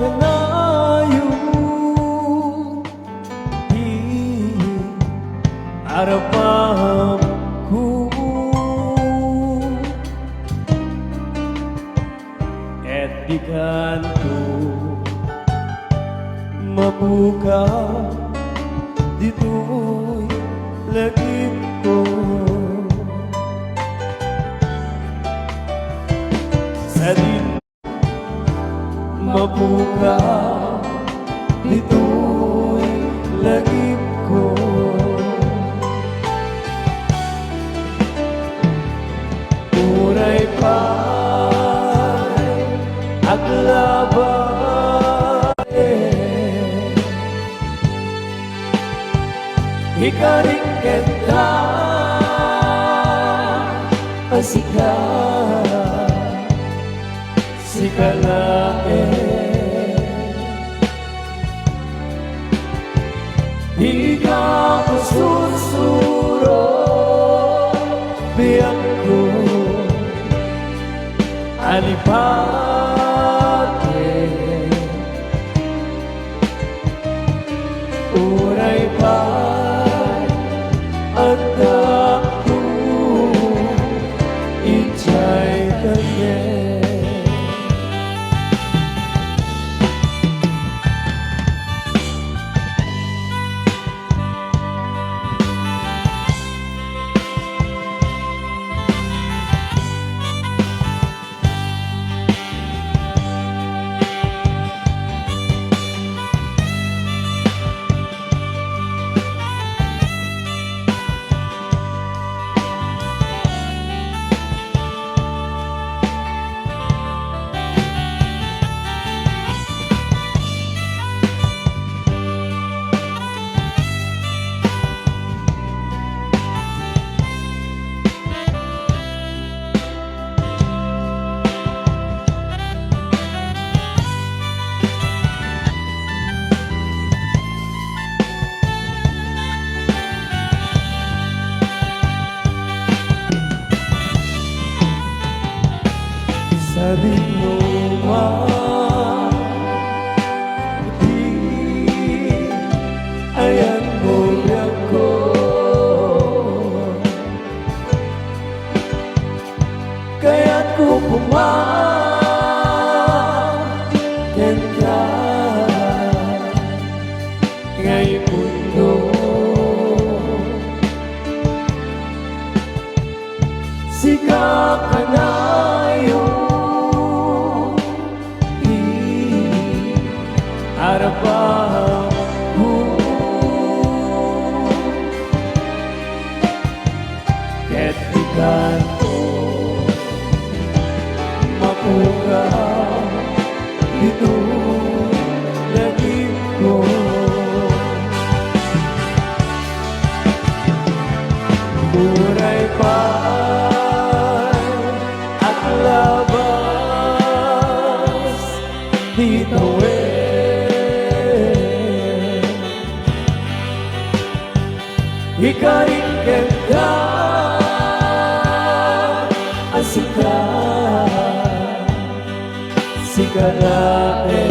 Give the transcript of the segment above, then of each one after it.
kanayong harapan ko. Et di kanto mabuka dito'y lagip ko. Sa din mabuka dito'y lagip ko. Uray pa'y aglabae, ikaring kenta asika sikalae. Ikaw sursuro biyak ko alipate, uray pa'y atak ko ichay kanye. Sa dinuman di ayan muli ako, kaya't ko pumaken ka ngayong mundo. Sikap ka na harapan ko, kahit di kanto mabuka dito lagip ko. Uray pa'y at labas dito ikaring kenta asika sikalae.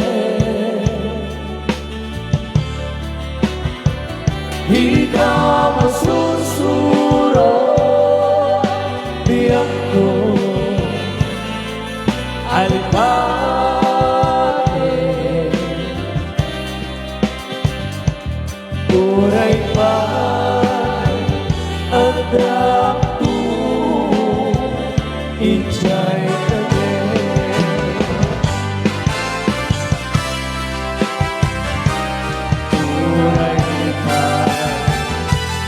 Ikaw masusuro biyak ko alipate, uray pa'y agdakto ichay kanye. Uray pa'y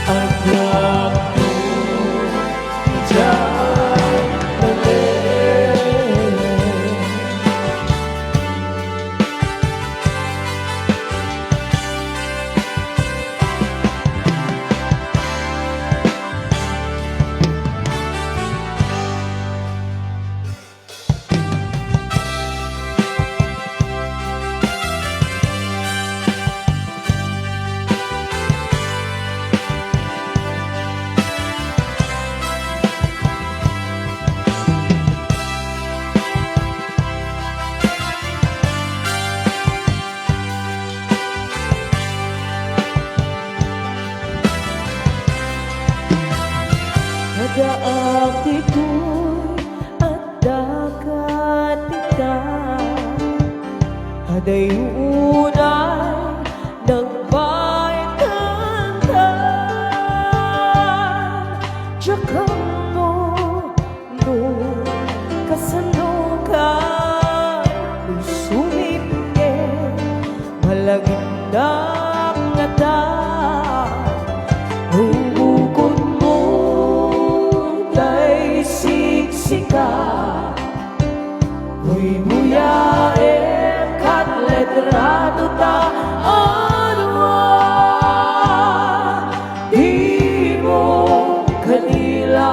agdakto ichay kanye. buyain kat letrado ta anwa di mo kanila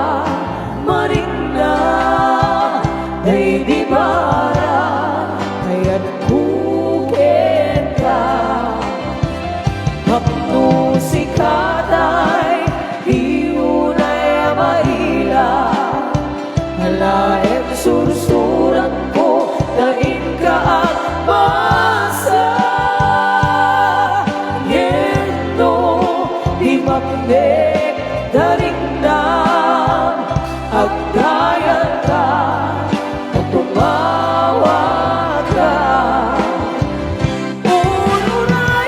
maringna day di bara kaya't kukin ka hapno si katay di unay maila halaem sursurat ko dain ka at basa yendo di mapnek daring na agdayan ka at tumawag ka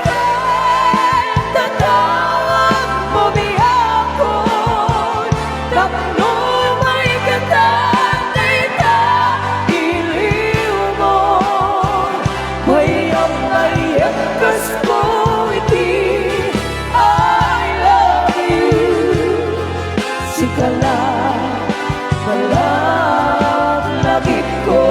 unurayan tatawag mo biyakon tapno may katay ta iliw mo mayang ayak kas mo iti I love you sikala malagit ko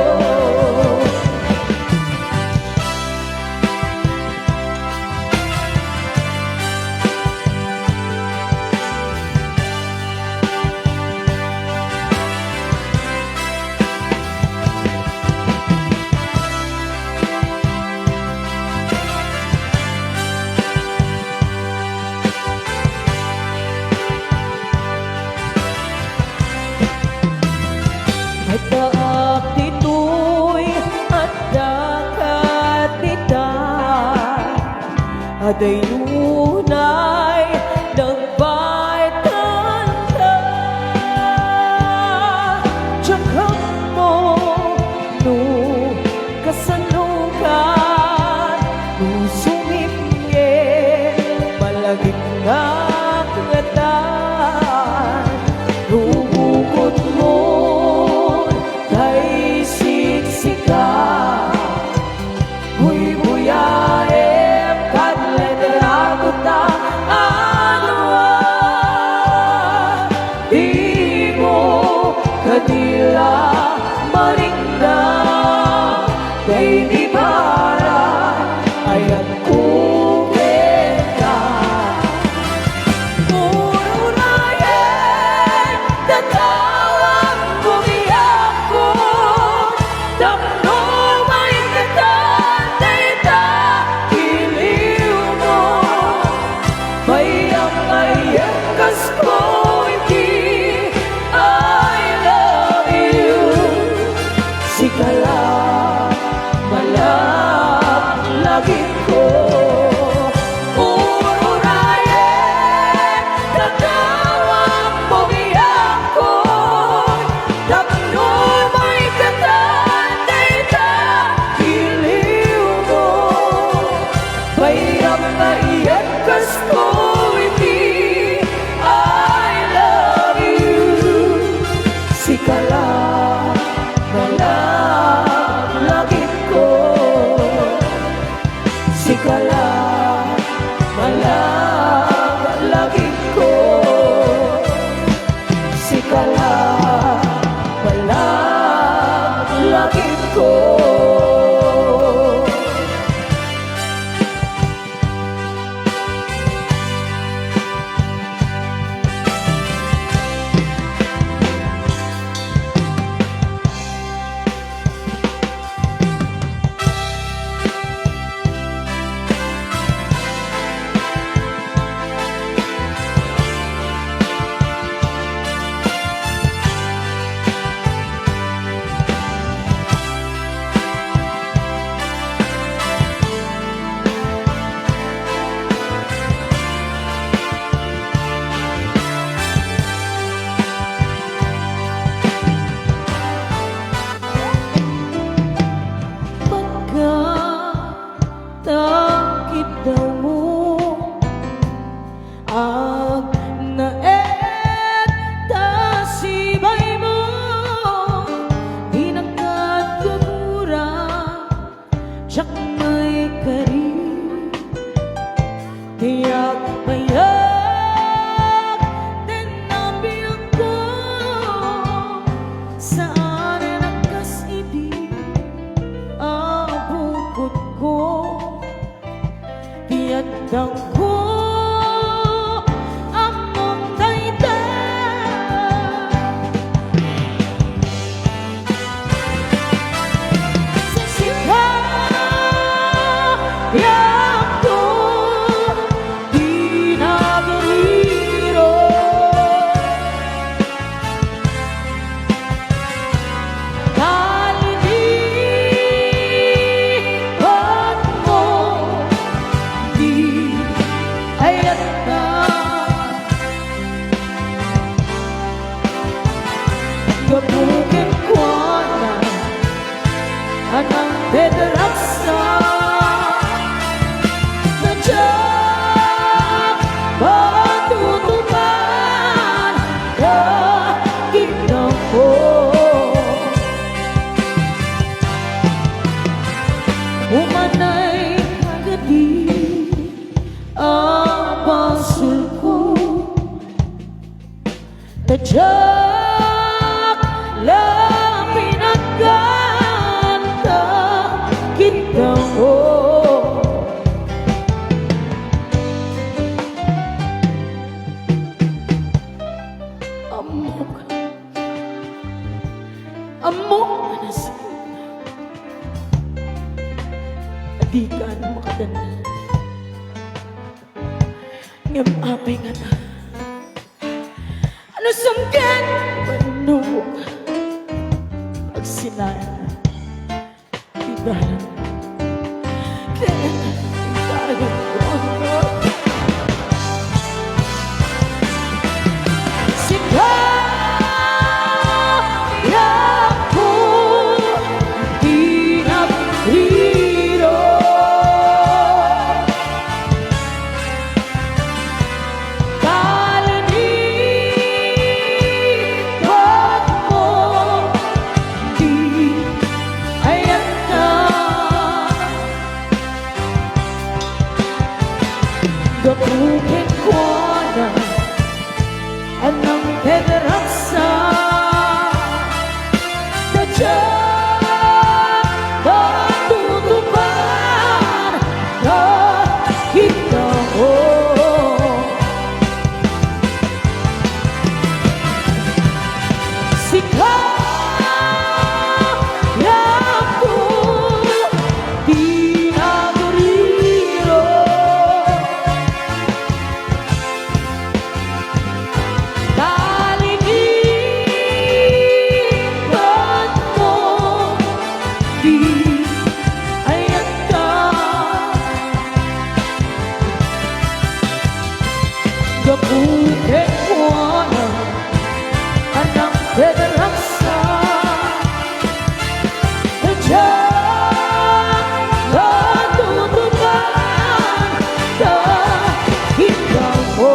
at daak dito'y at dakat nita aday nunay nagbaitan ka tiyakap mo no kasanukan no sumipye malagit nga kagatan rumukot mo tay siksika buyaem kat letrado ta anwa di mo kadila maringna day di bara ayan kukin ka unurayan tatawag mo biyakon tapno may katay ta iliw mo mayang ayak kas ko iti I love ko among dayday sa sikayang ko di nagriro kalinipan mo di ayat na gabukin ko na anang pedraksa na tiyak matutupan nakita ko umanay kagadi ang basul ko tadyak lang pinagkanta kita ko amok amok na nasip di ka na makatanda ngam apay nga na ano sanggan manok pag sinayan di dahan kaya tayo ko sikayang ko di nagriro kalinipan mo di ayat na gabukin ko na anang pedraksa tadyak matutupan nakita ko sikayang ko di nagriro kalinipan mo di ayat ka gabukin ko na anang pedraksa tadyak matutupan nakita ko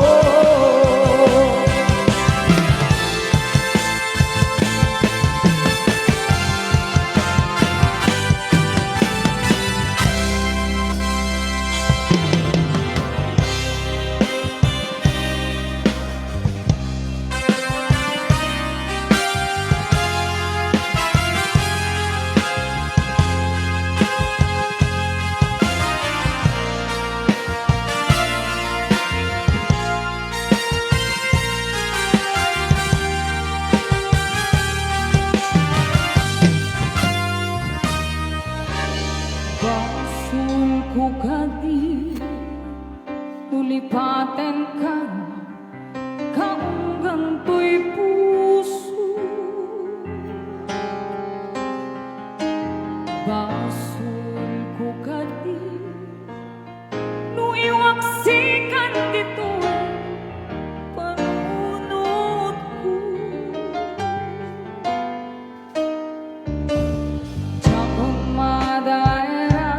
basul ko kadi tulipaten ka kaunggang to'y puso basul ko kadi nuiwaksikan dito panunod ko Jakong madaera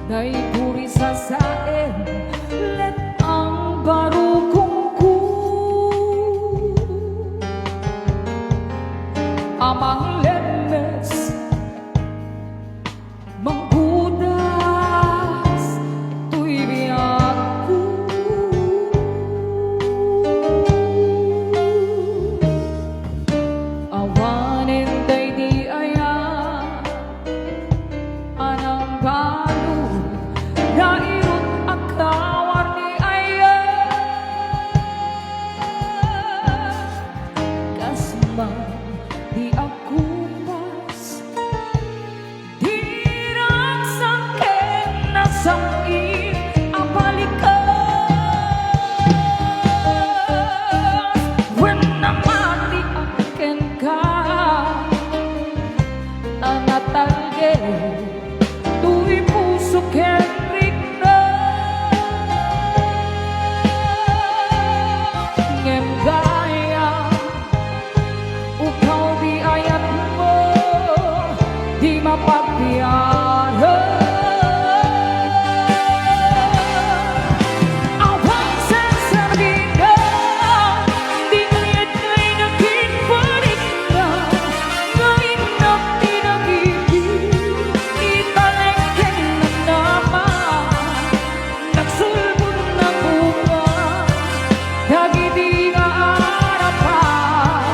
day puri sa saen let ang barukong ko amang lemes mangbudas tuy biyak ko awanin day di aya anang balu na irot Tu'y puso Kendrick na ngem gaya upaw di ayat mo di mapagbiyahe. Awang sasabihin di ngayon ay naging balik na ngayon na pinag-ibig italengken na naman nagsulbon na bunga dagiti nga arapan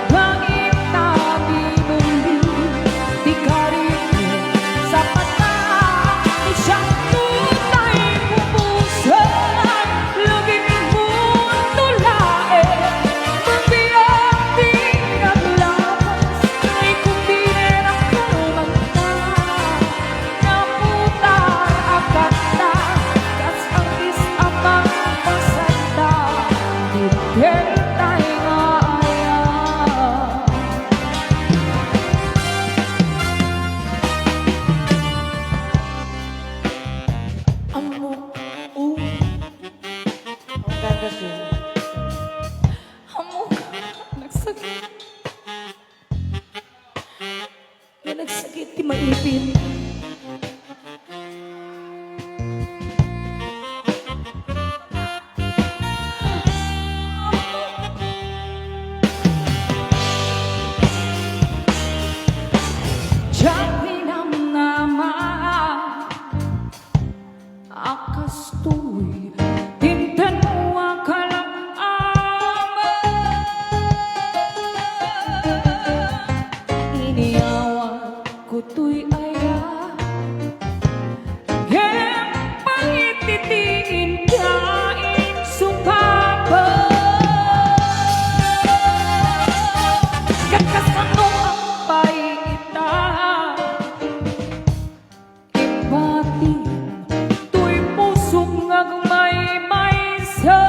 langit na binuli di karito sa mata isang tunay pumusan lugin mundo lae magbiyak di naglapas ay kumbiner ang kumanta naputar akata kas ang amang pasanda di tayo nga aya. Amo, Ang ganda siya. amo ka, nagsakit. Nga nagsakit di maipin. Diyan naman akas tu'y tinten mo akalang iniawan ko tu'y aya Gem pangititiin kain sumapa kakasano ang paita ipati tu'y pusong ngagmay-may sa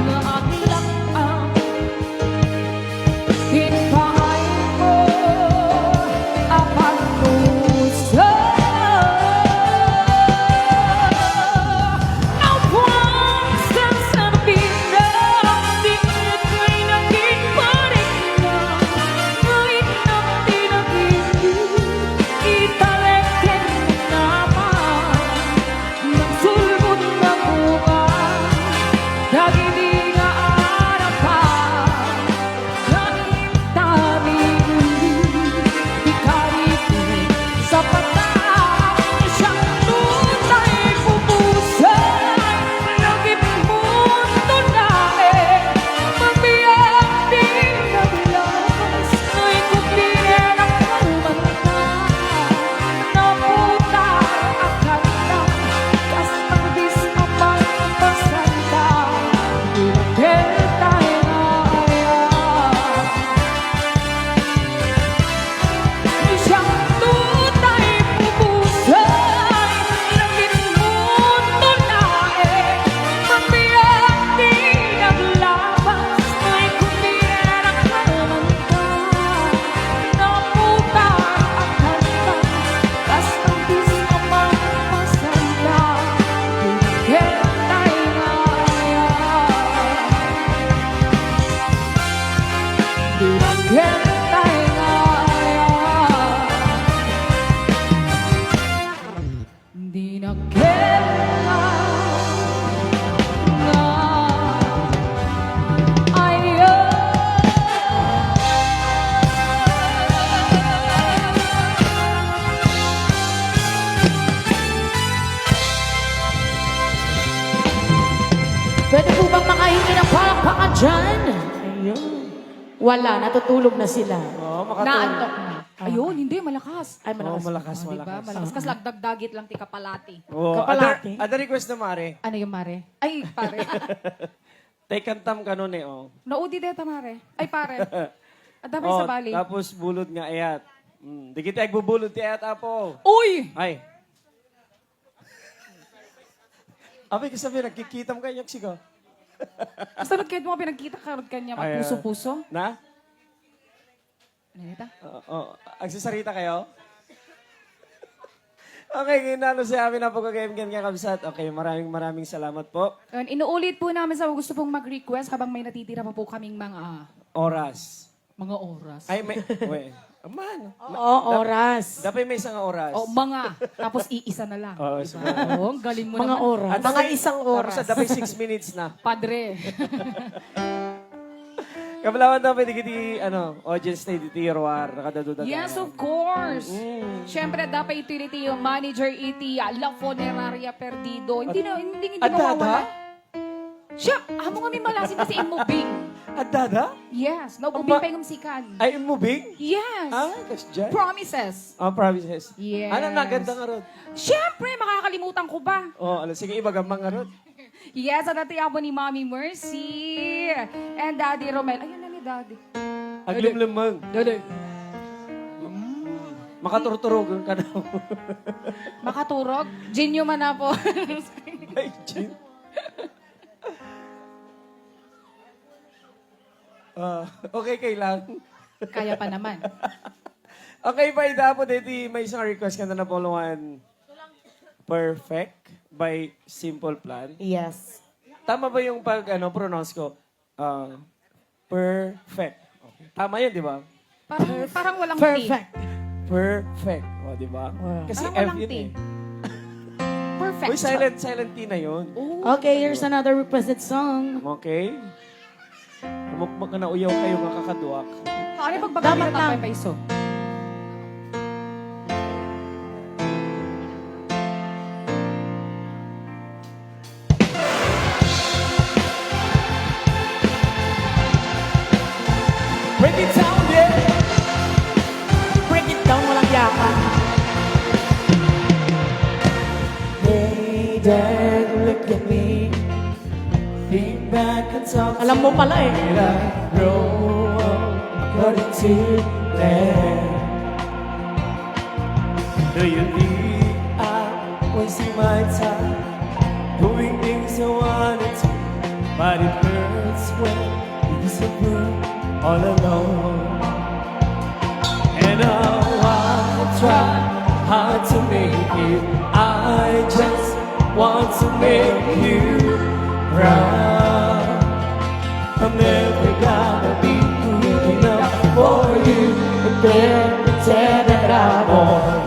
nga aglak ang hinpahay mo apan pusa awang sasabihin di ngito'y naging balik na ngayon na pinag-ibig italengken naman nagsulbon na bunga dagiti nga arapan langit na binuli di karito sa mata isang tunay pumusan lagip mundo lae magbiyak di naglapas nga'y kumbiner ang kumanta naputar akala kas ang amang pasanda di tayo nga aya. Isang tunay pumusan langit mundo lae magbiyak di naglabas nga'y kumbiner ang kumanta naputar akala kas ang amang pasanda di tayo nga aya. Di tayo nga aya. Di na nga aya. Pwede po bang makahingi ng palakpakan dyan? Ayun. Wala, natutulog na sila. Oo, makatulog. Naantok na. Ayun, hindi, malakas. Ay, Oo, malakas. malakas, Oh, diba? malakas. Malakas. Kas lagdagdagit lang ti kapalati. Oo, Kapalati. ada request na mare. Ano yung mare? Ay, pare. Tay kantam ka nun eh, oh. Naudi deta mare. Ay, pare. At dami sa bali. Tapos bulod nga ayat. Di kita agbubulod ti ayat apo. Uy! Ay. Abi kasabi, nagkikita mo kayo sigaw. Basta nagkahit mo pinagkita karod kanya, Ay, magpuso-puso. Na? Ano nito? Agsasarita kayo? Okay, ngayon na si amin na pagkakaibigan nga kabsat. Okay, maraming salamat po. Yun, inuulit po namin sa gusto pong mag-request habang may natitira pa po kaming Oras. mga oras. Ay, may... Wait. Man. Oo, oras. Dapat may isang oras. O, mga. Tapos iisa na lang. Oo, Diba? Oo, ang galing mo Mga naman. oras. At Mga dapat- isang oras. Tapos dapat 6 minutes na. Padre. Kabalawan dapat digiti, audience na iti Roar. Nakadadudagan. Yes, of course. Mm. Siyempre, dapat ito yung manager iti La Funeraria Perdido. Hindi At mawawala. dada? Siya, amo nga may malasin kasi imubing. At dada? Yes, naubing pa yung sikan. Ay, moving? Yes. Kas dyan? Promises. Promises. Yes. Ano na, ganda nga ron. Siyempre, makakalimutan ko ba? Sige, iba gamang nga ron. Yes, at natiyabo ni Mommy Mercy. And Daddy Romel. Ayun na ni Daddy. Aglimlimang. Daddy. Makaturturog ka na. Makaturog. Ginyo man na po. Ay, Jin. Okay, kailan. Kaya pa naman. Okay, by dapo dito may isang request ka na followan. Perfect by Simple Plan. Yes. Tama ba yung pronounce ko? Perfect. Okay. Tama yun, di ba? Parang walang Perfect. Perfect. O, di ba? Wow. Kasi Parang F walang yun T. eh. Perfect. Uy, silent T na yun. Okay, here's another requested song. Okay? Mukmak na uyaw kayo nga kakaduak. Ano yung pagbagamit Dapat ng lang. peso? Break it down, yeah! Break it down, walang yakan. Hey, Dad, look at me. Think back and talk Alam mo pala eh. till I grow up according to plan. Do you think I'm wasting my time doing things I wanted to? But it hurts when you disapprove all alone. And now I try hard to make it. I just want to make you proud. I'm never gonna be good enough for you, but then pretend that I'm alright.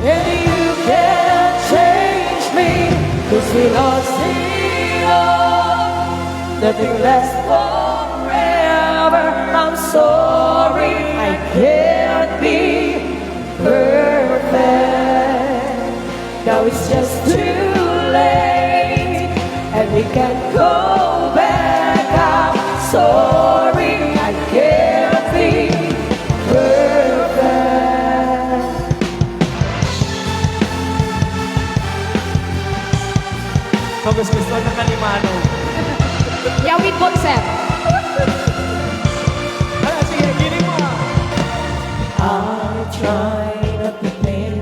And you can't change me, 'cause we lost it all. Nothing lasts forever. I'm sorry, I can't be perfect. Now it's just too late, and we can't go back. I'm sorry, I can't be perfect. Gusto na kalimano. Yawit concept. Sige, gini mo. I try not to think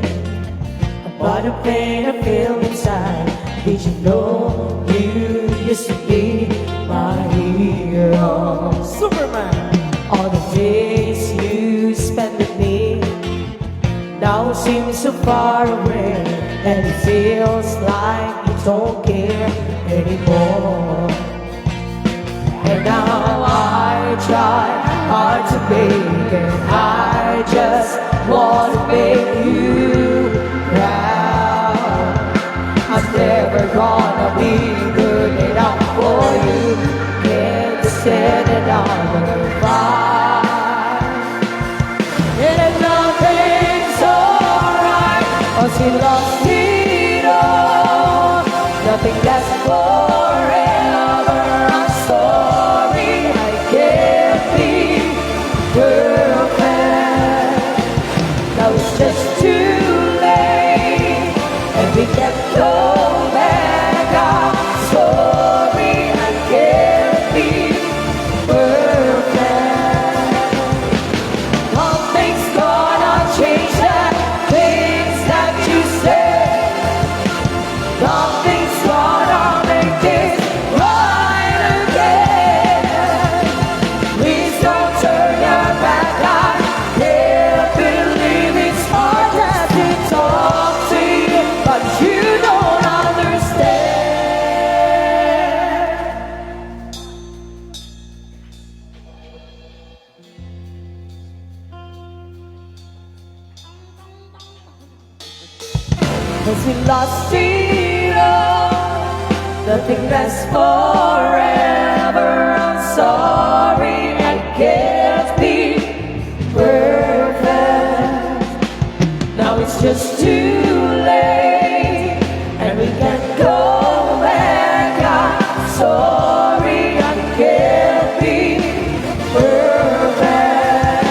about the pain I feel inside. Did you know you used to be my hero? Superman. All the days you spent with me now seem so far away, and it feels like you don't care anymore. And now I try hard to make it. I just want to make you proud. I'm never gonna be good enough for you. Can't stand it on the fight. And if nothing's alright, 'cause he lost it all. Nothing lasts forever. I'm sorry, I can't be perfect. Now it's just too late, and we can't go back. I'm sorry, I can't be perfect. Nothing's gonna change the things that you say. Nothing's gonna make it 'Cause we lost it all. Nothing lasts forever. I'm sorry I can't be perfect. Now it's just too late, and we can't go back. I'm sorry I can't be perfect.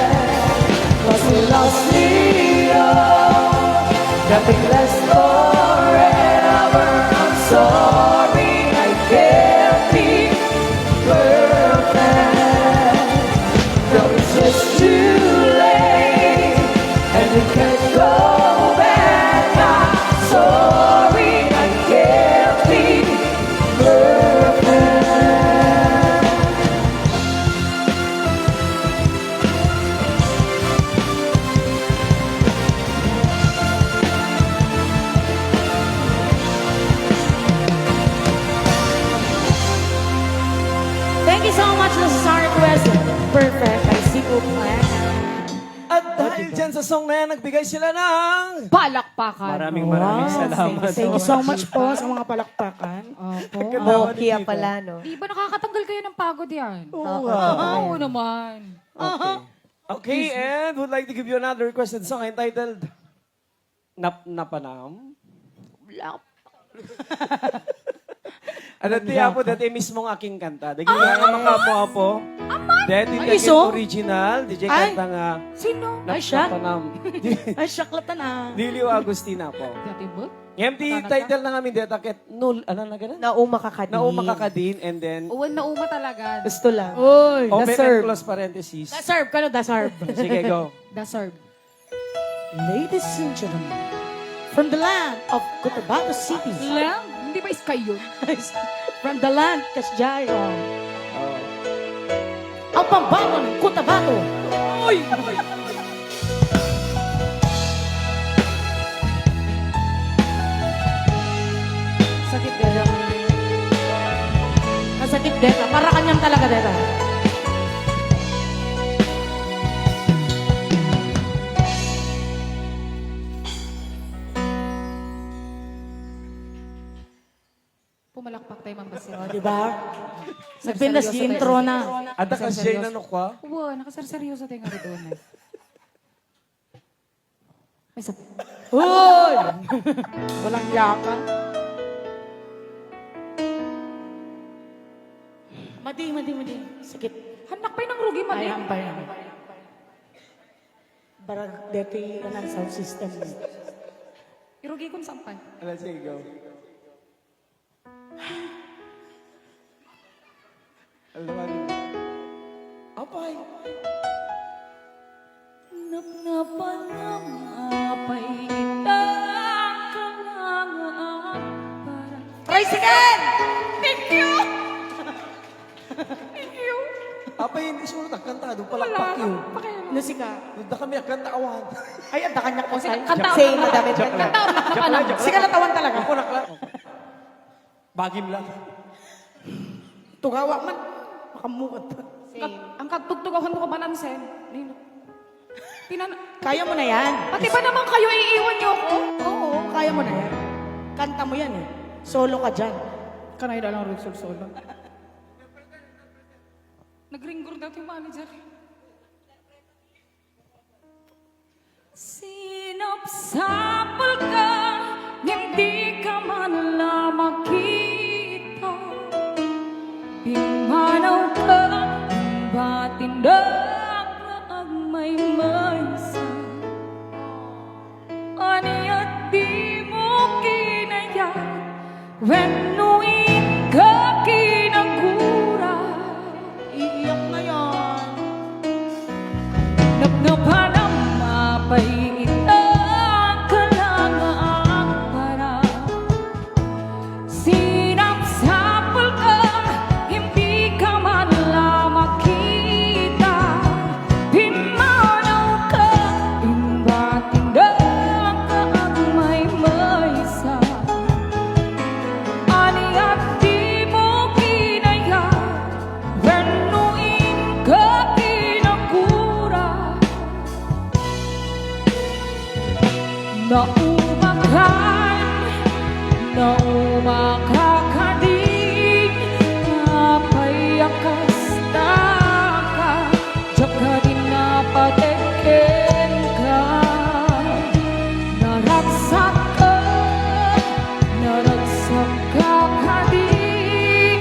'Cause we lost it all. Nothing lasts forever. I'm sorry I can't be perfect. No, it's just too late, and we can't go back. I'm sorry I can't be perfect. Thank you so much sa song request. Perfect. I see you plan. At dahil dyan sa song na yan, nagbigay sila ng... Palakpakan. Maraming Wow, salamat. Thank you so much po sa mga palakpakan. Opo. Bokya pala, no? Di ba nakakatanggal kayo ng pagod yan? Oo. Oo naman. Okay. Okay, and would like to give you another requested song entitled Napanam. Ano tiya po, dati mismong aking kanta. Daging nga nga mga po. Dati Ay, daging iso? original. DJ Ay. kanta nga. Sino? Ay, siya? Napanam. Ay, syaklatan na. Liliw Agustina po. Dati ba? Empty title na namin dito. Kit, nul, ano na ganun? Nauma ka kadin. Nauma kakadin and then Uwan na uma talaga. Gusto lang. Uy, open and serve. close parentheses. da serve. Kano da serve? Sige, go. Deserve. Ladies and gentlemen, from the land of Cotabato City, Lang? Hindi ba Sky yun? from the land Kasjayo, Oh. ang pambangon ng Cotabato. Uy! Sakit deta. Masakit deta. Para kanyang talaga deta. Pumalakpak tayo, Ma'am Basil. O, diba? Nagpindas di intro na. Ada ka siya na nukwa? Uwa, nakasarseryoso tayo nga doon eh. May sa... Uy! Walang yaka. Madi. Sakit. Hanak pa ng rugi, mali. Ay, ampay. Barag deti ka ng sound system. Irugi kong sampan. Ano, sige, go. Alam Apay. Napnapan ng apay itang kalangaan para... Praise again! Thank you! Thank you! Apay, hindi sulat ang kanta. Doon pala Wala pak ka. yun. Pakialam. Nasika. Doon na kami ang kanta awan. Ay, ang kanya ko sa'yo. Kanta Say madamit ka. Kanta ang napnapan. Sika natawan talaga. Ako nakla. Bagim lang. Tugawa man. Makamukot pa. Ang kagtugtog ako ko balansen. Kaya mo na yan. Pati ba naman kayo iiwan niyo ako? Oo, kaya mo na yan. Kanta mo yan eh. Solo ka dyan. Kanay na lang rin solo. Nagringgor daw yung manager. Sinapsapal ka, hindi ka man lang makita. Pimanaw ka, batindag na agmay-maysa. Ani at di mo kinaya, wenuin ka kinagura. Iiyak na yan. Napnapan ang mapay itang kalangaan para sinapsapal ka, hindi ka man lang makita. Pimanaw ka, imbatindag ka ang may-maysa. Ani at di mo kinaya, wenuin ka kinagura. Naumagahan, na umakakadig napayakas na ka tsaka din napateken ka naragsak ka kadig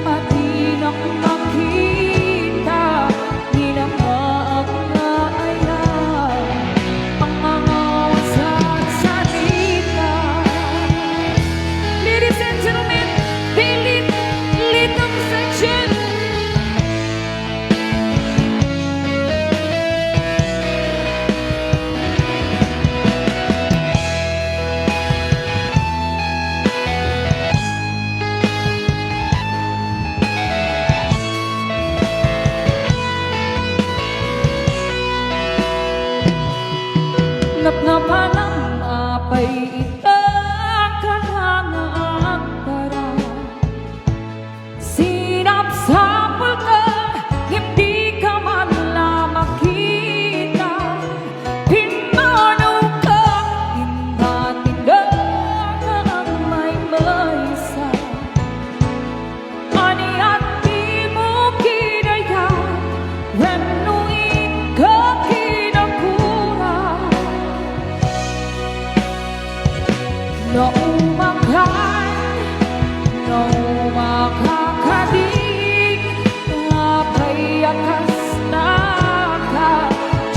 at di na makita di na maagnaaya ang mga wasak salita. Ladies and gentlemen, Philip Litong Section. Napnapan ang mapay itakanangang para sinapsapal ka, hindi ka man lang makita pinanaw ka, hindatindag ang may maysa ani at di mo kinaya renuin ka kinakura na umakakadig napayakas na ka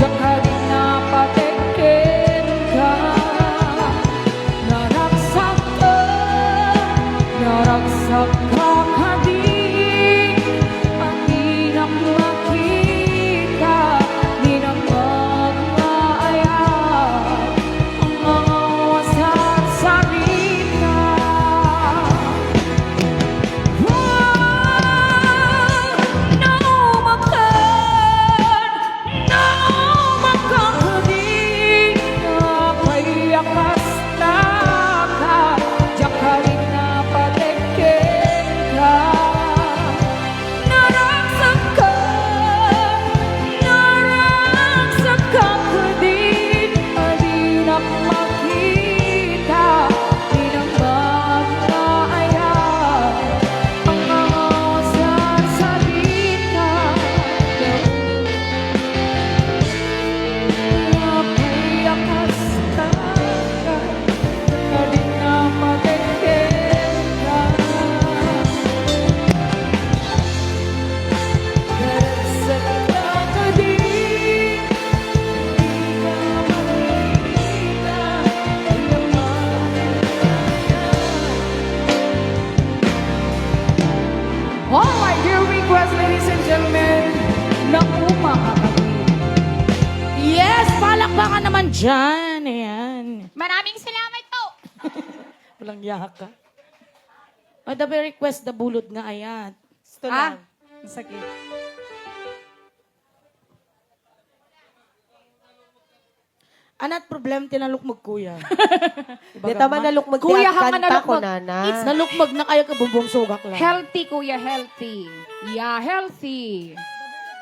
tsaka din napateken ka naragsak ka kadig at di na makita di na mag-aaya ang mga wasak salita. Nakakakadig napayakas na ka tsaka rin napateken ka naragsak ka kadig at di na makita di na mag-aaya ang mga wasak salita. Napayakas ka na di na mateken ka naragsak ka kadig di ka makita di na mag-aaya. All right, your request, ladies and gentlemen, na umakakadig. Yes, palakpakan naman dyan. Ayan. Maraming salamat po. Walang yaka. O, the very request, the bulot nga ayan. Gusto lang. Ang sakit. Anat problem tinalukmag kuya. Di tama na lukmag Kuya, hang kanta ko, nalukmag. nana. Nalukmag na kayo kabumbong sugak lang. Healthy, kuya, healthy. Yeah, healthy.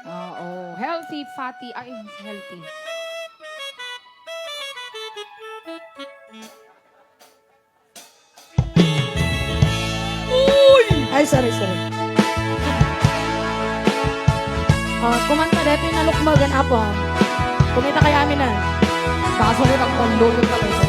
Oo, healthy, fatty. Ay, healthy. Ay, sorry. Kumanta dito yung nalukmagan apo. Kumita kay amin na. Kaso rin ang balo yung kamay ko.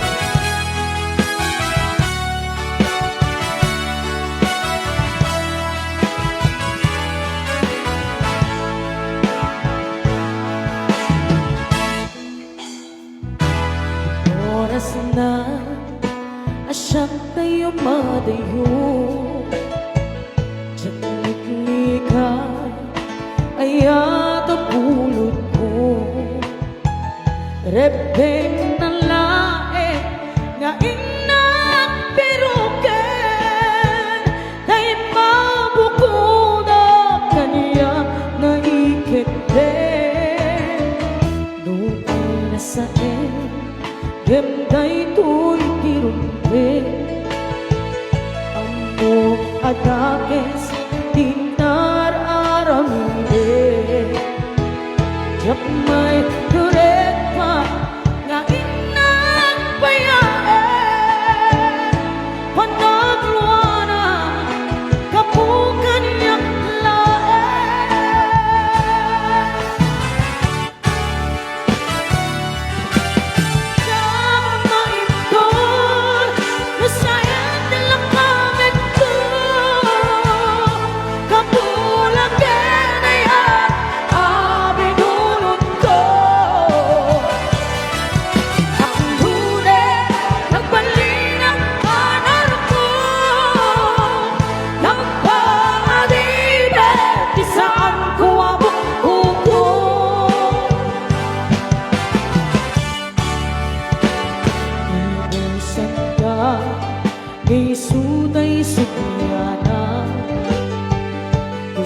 Oras na asyang tayo madayo Diyan liklikay ay atapulot ko Repeng na lae nga inak piruken Tay mabukuna kaniya na ikiten Lupay na sa Gemday to'y tirumpe Amo atakes tinararamide Diyak may durek pa nga inagpayae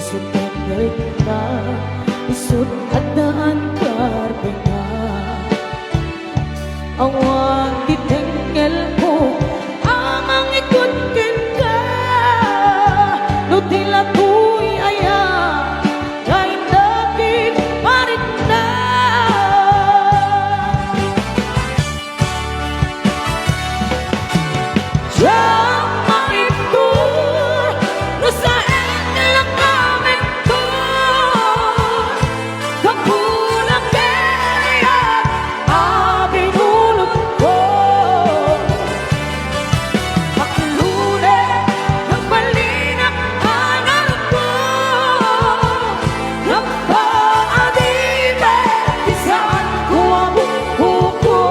Susutengal na isut at daan karbenga awan ditengel ko amang ikut ka no tila tuy aya kain dakit parinda Jama itu nusa lang kami to kapulang kaya abinulot ko maklune ng balinak hangar ko napaadibe isaan ko ang buko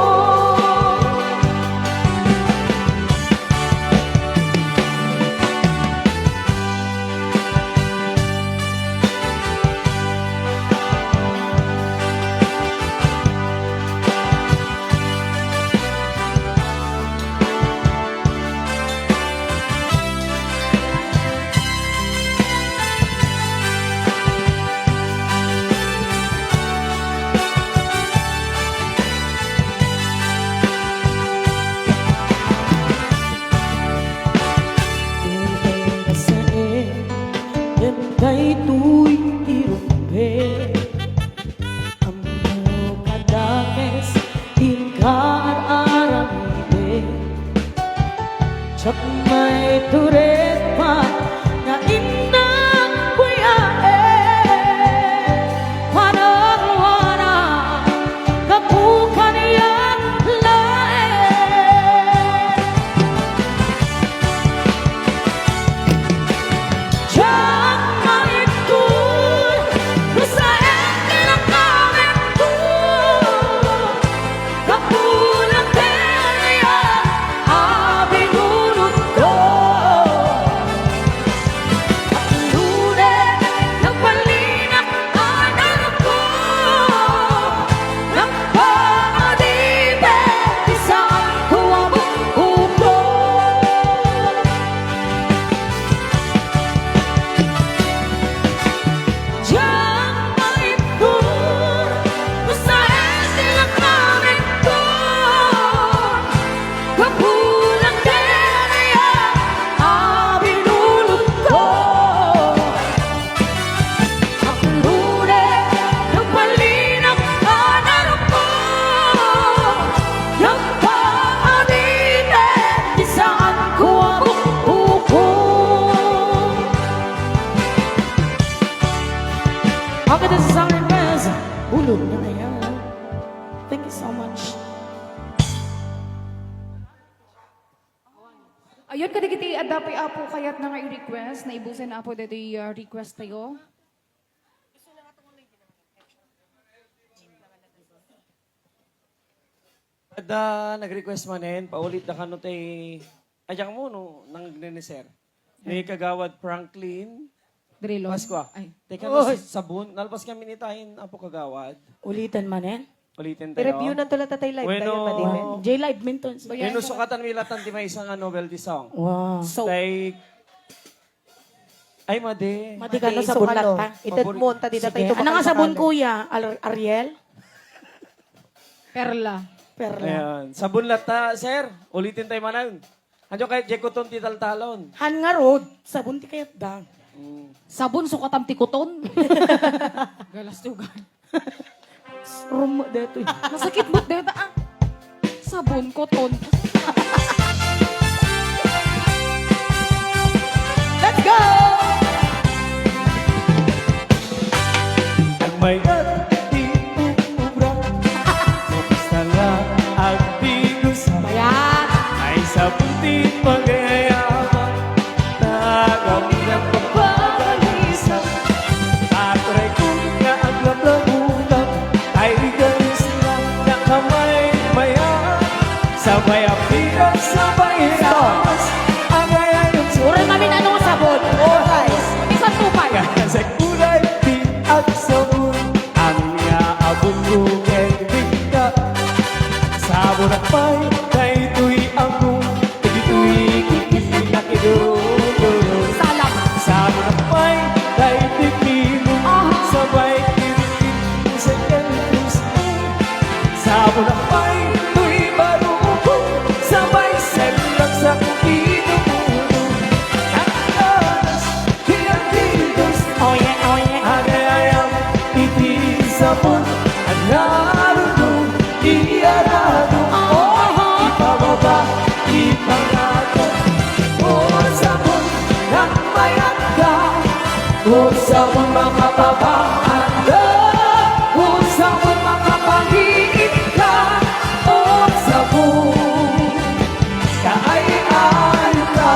Kay tuy irumbe Amo kadakes Inkaar-arang ibe Tsak may turet pa Nga inang kuyae Panarwana Kapukan yang lae Okay, this is our request. Ulog na kaya. Thank you so much. Ayun, kadigiti adapi apo kayat na nga i-request, na ibusin na apo dito request tayo. Ada nag-request manen, paulit na kano tay ayang mo no nang nagneneser. Ni kagawad Franklin Drilon. Pasqua. Ay. Teka no sabon, nalpas kami nitahin apo kagawad. Ulitan manen. Ulitin tayo. I-review ng tula tatay live. Bueno. Tayo madimin. J-Live Minton. Inusukatan milatan ti may isang novelty song. Wow. So, Tay ay made. mati ka no Madi, sabon sukalo. lata. Ited mo, tadi Sige. tatay Ano nga sabon kuya? Ariel? Perla. Perla. Ayan. Sabon lata, sir. Ulitin tayo manan. Anjo kahit Jekoton ti taltalon. Han nga road. Sabon ti kayat dang. Sabon sukatam tikuton. Galas tugan. Rumo dito. Masakit mo dito ah. Sabon koton. Let's go! Ang may ati-ubra, mapista nga ang bigos Bayan! ay sa punti magayaman, nagamit pagpapalisan. Atray ko nga ang lablabunan, ay galis lang na kamay maya, sabay apigan, sabay ramas, ang ayayon Uray namin ano sabon. Oh, guys. Isang tupay. sa kulay di at sabon makapabangan ka, kung saan makapangingin ka, o sa buka ay ayaw ka.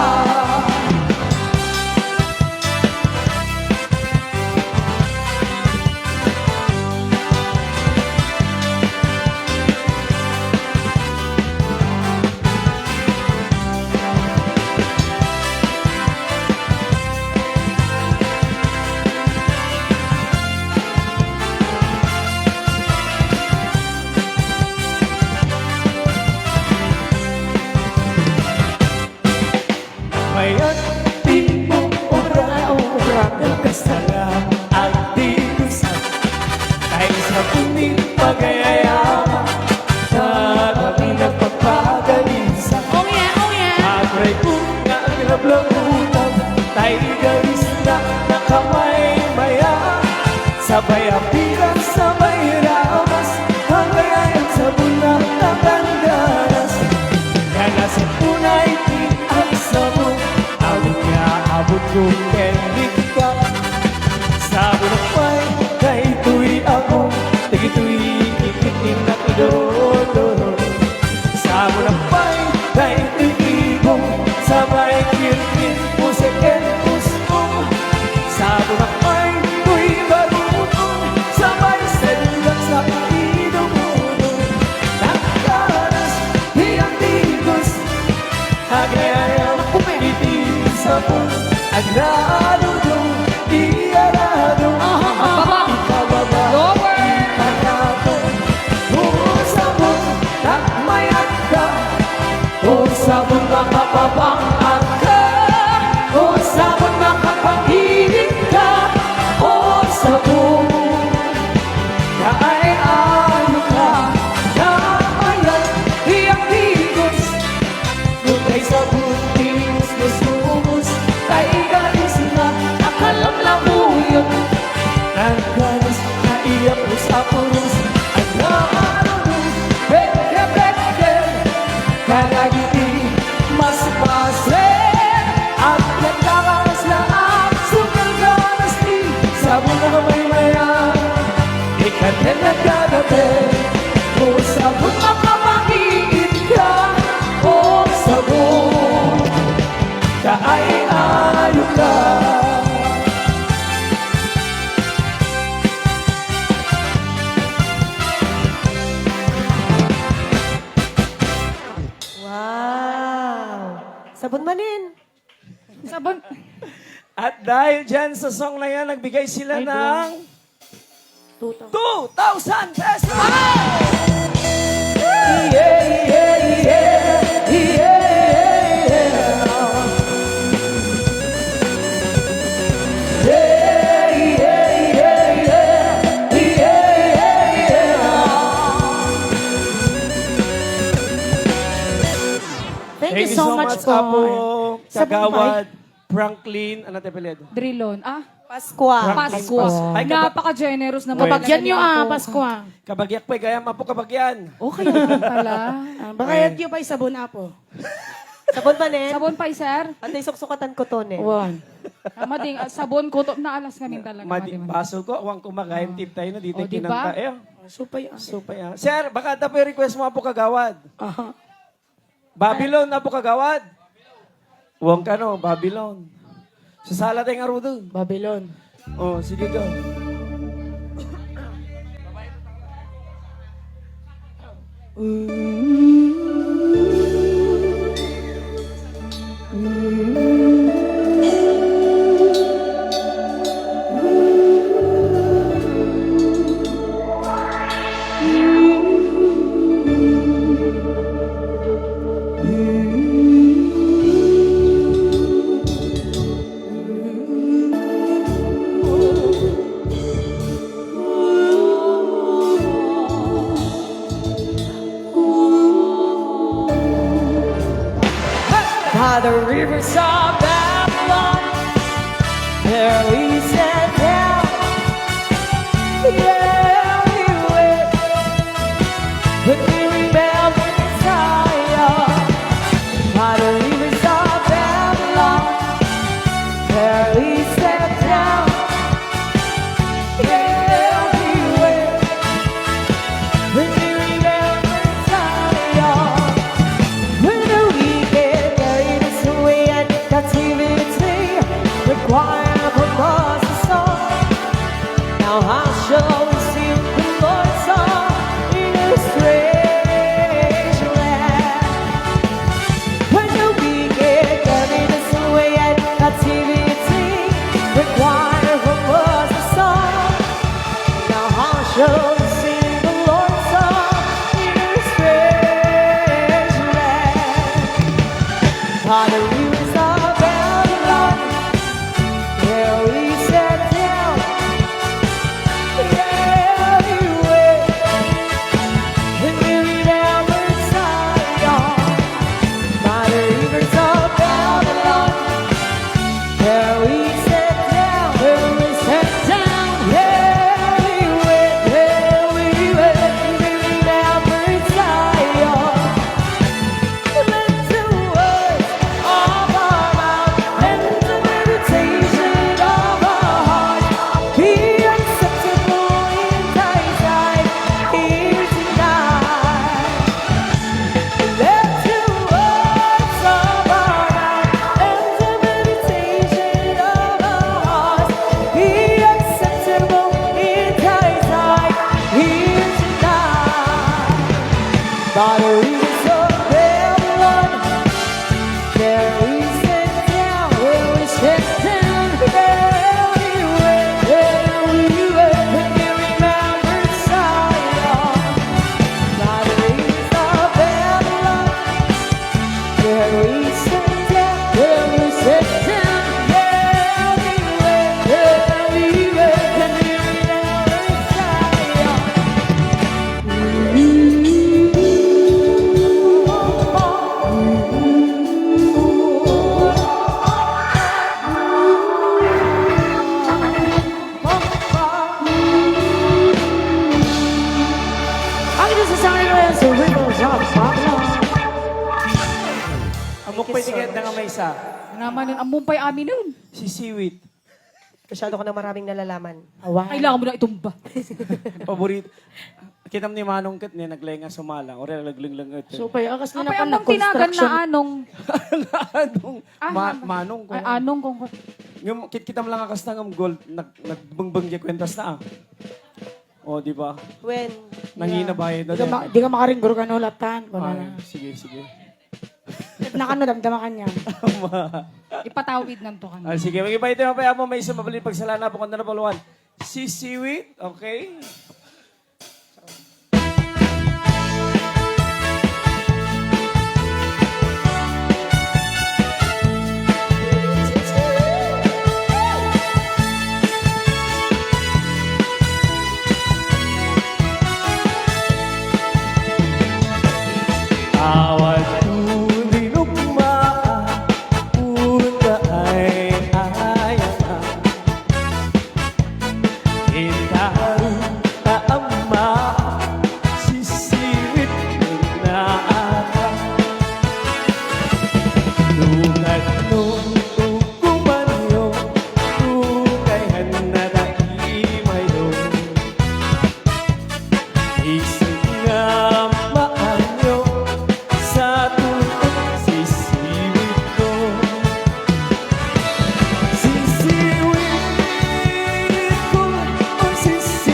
Ngayon, di mo obra-obra ng kasarap at dinusan. Dahil sa puning pagkayayama na kami nagpapagalisan. Oh yeah, oh yeah. Agray ko nga ang nablagutan, tayo galis na nakamay-maya. Sabay apiran, sabay ramas, hanggayan sa bulang na gandaras. Kaya nasa punay di ang sabon, awit niya abot kong kendik ka. Sa bulang pa'y kahito'y ako, tigito'y ikitin na idoro. Sa bulang pa'y kahito'y ibong, sabay kirkin pusikin puso. Sa bulang pa'y ko'y barutong, sabay selang sa inuuno. Nagkaras, hiyang tigos, agayayang itin sa pun. Agradong, iyaradong, ikababa, Lower. ikakatong. Kung sabon, nakmayat ka, kung sabon makapabangan ka, kung sabon makapanghiling ka, kung sabon na ay ayaw ka. Namayan, iyang tigos, kung ay sabon, tigos na sumos, kay galis na nakalamlamuyot. Nagkalas na iyak mo sa puros, ay namarunong, beke-beke, kalagiti, mas pase, at nagkakalas na ang sukal ganas ni, sabon na kamay-maya, ikatin na kagabi, o sabon makapangiin ka, o sabon, ka ay ayaw ka. Wow! Sabon manin. Sabon. At dahil dyan sa song na yan, nagbigay sila ng 2,000. 2,000 pesos! Yeah, yeah, yeah, yeah. Yeah, yeah, yeah, yeah. Yeah, yeah. Thank you so much po. Apo, Sa Kagawad, Franklin, ano tayo pala? Drilon. Ah, Paskwa. Paskwa. Ay, kabag- Napaka-generous na Kabagyan nyo ako. Pasko. Kabagyak pa, kaya mapo kabagyan. Okay naman pala. Baka yat nyo pa isabon apo. Sabon manin. Sabon pa, sir. Anday suksukatan ko to, ne. One. Mading, sabon ko to. Naalas kami talaga. Mading baso ko, awang kumakain tip tayo na dito O, diba? kinanta. Eh, Supay. super yan. Sir, baka ito po yung request mo, Apo Kagawad. Aha. Babylon, Apo Kagawad. Huwag ka no, Babylon. Sa sala tayo nga ro doon. Babylon. Oh, sige go. By the rivers of Babylon, there we sat down. Yeah, we went, but we rebelled against Zion. By the rivers of Babylon, there we sat down. shall sing the Lord's song in a strange land. By the rivers of Babylon, where we sat down, yeah, we went, and we remembered Zion. By the rivers of Babylon, where we sat down, yeah, we went, we remembered Zion. Let the words of our mouth and the meditation of our heart be acceptable in Thy sight here tonight. Let the words of our mouth and the meditation of our hearts be acceptable in Thy sight here tonight. By the rivers of Babylon, there we sat down, where we sat down, there we went, and we remembered Zion. By the rivers of Babylon, there we sat down, yeah, we remembered Ang ito sa sangin ko yan sa Rivers of Babylon. Amok pa tingin na nga may isa. Naman nun, ang mumpay amin nun. Si Seaweed. Masyado ko na maraming nalalaman. Awan. Kailangan mo na itumba. Paborito. Kita ni Manong Kat niya naglenga sumalang. O nagling-lang ito. So, pa akas na Apay naman na among tinagan na construction. anong. Anong? Manong. Ay, anong kung... Yung kita mo lang akas na ng gold, nagbangbang niya kwentas na ah. O, di ba? When? Nangina bayad na Di ka, din. di ka makaringguro ka no, latan. Ay, sige, sige. Nakano, damdama ka niya. Ipatawid ng to kanina. Sige, mag-ibay tayo mapaya mo. May isang mabalin pagsala po kanta na paluan. Si Seaweed, okay? Awat tuloy lugmaan, una ay ayaw. Intaru taama, sisiwit na ata. Lugat nung tukumanyo, tukay hanada imayo. Isip nga maanyo, sa tutok sisiwit ko. Sisiwit ko, oh sisiwit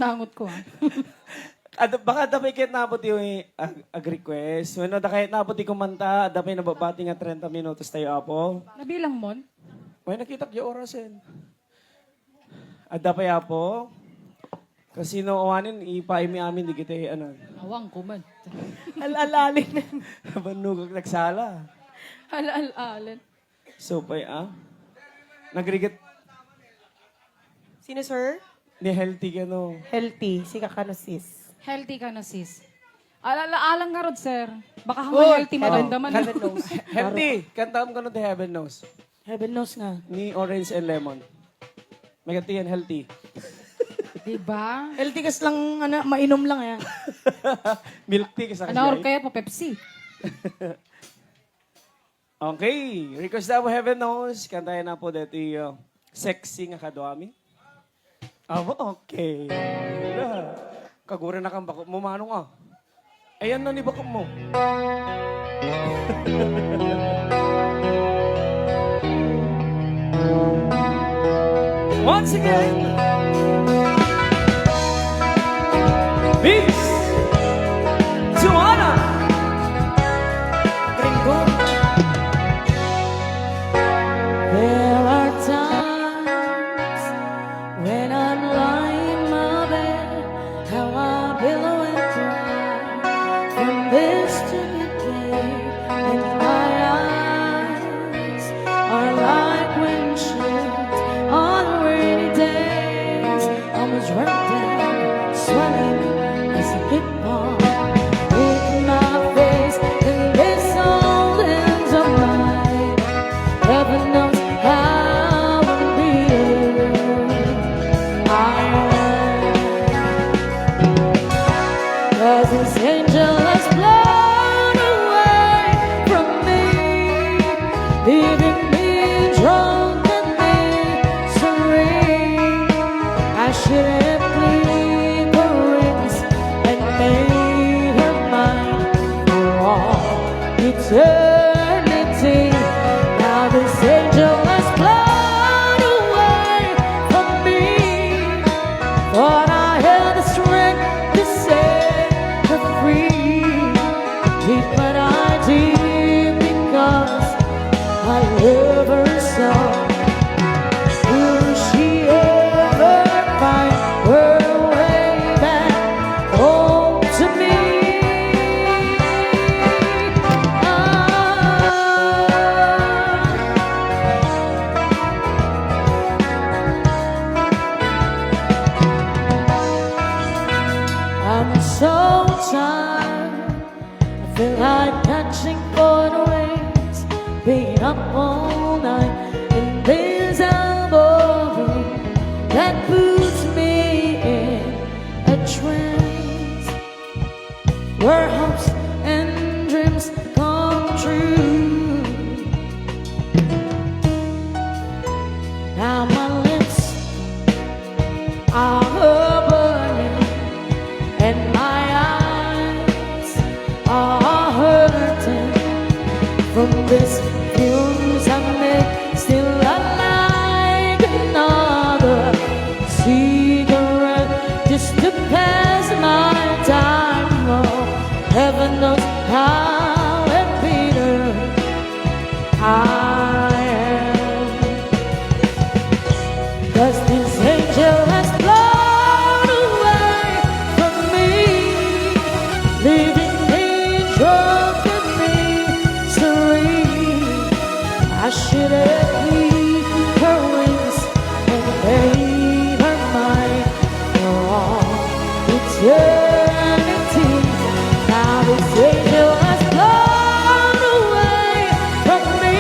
Nangot ko, Baka dapay kahit nabot yung ag-request. When kahit nabot yung kumanta, dapay nababati nga 30 minutos tayo apo. Nabilang mon? May nakita yung orasin. Dapay apo. Kasi no awanin, ipaimi amin di kita ano. Awang ko man. Al-alalin. Banugag nagsala. Al-al-alan. So, nagrigat Sino, sir? ni healthy ka no. Healthy. Si Kakano sis. Healthy ka na, sis. Al-alang nga rod, sir. Baka hanggang healthy maganda man. Heaven knows. Healthy! Kantaan ko no The Heaven Knows. Heaven knows nga. Ni Orange and Lemon. May ganti yan, healthy. Diba? Healthy kas lang, mainom lang yan. Milk tea kasi Ano or kaya pa Pepsi? Okay, request na po Heaven Knows. Kantayan na po dito yung sexy nga kadwami. Okay. Kagura na kang bako. Mumano nga. Ayan na ni bako mo. Once again, Vince, Joanna, Gringo. There are times when I'm lying in my bed, how I billow and cry from this to begin, and my eyes are like windshields on rainy days, almost run down, swelling as I keep on with my face in this old hands of mine. Heaven knows how unbeatable I am. 'Cause this angel has flown away from me, leaving me drunk and misery. I should have cleaned her rings and made her mine for all eternity. Now this angel has flown away from me, but I had the strength to set her free. Deep but I did because I love her so. Will she ever find her way back home to me? I'm so tired. I feel like catching for the waves, being up all night in this elbow room that puts me in a trance where hopes and dreams come true. Now my lips are burning and my eyes are hurting from this fumes I make. Still I like another cigarette just to pass my time. Oh, heaven knows how bitter I am. 'Cause this angel has flown away from me, leaving me drunk in misery. I should have cleaned her wings and made her mine for all eternity. Now this angel has flown away from me,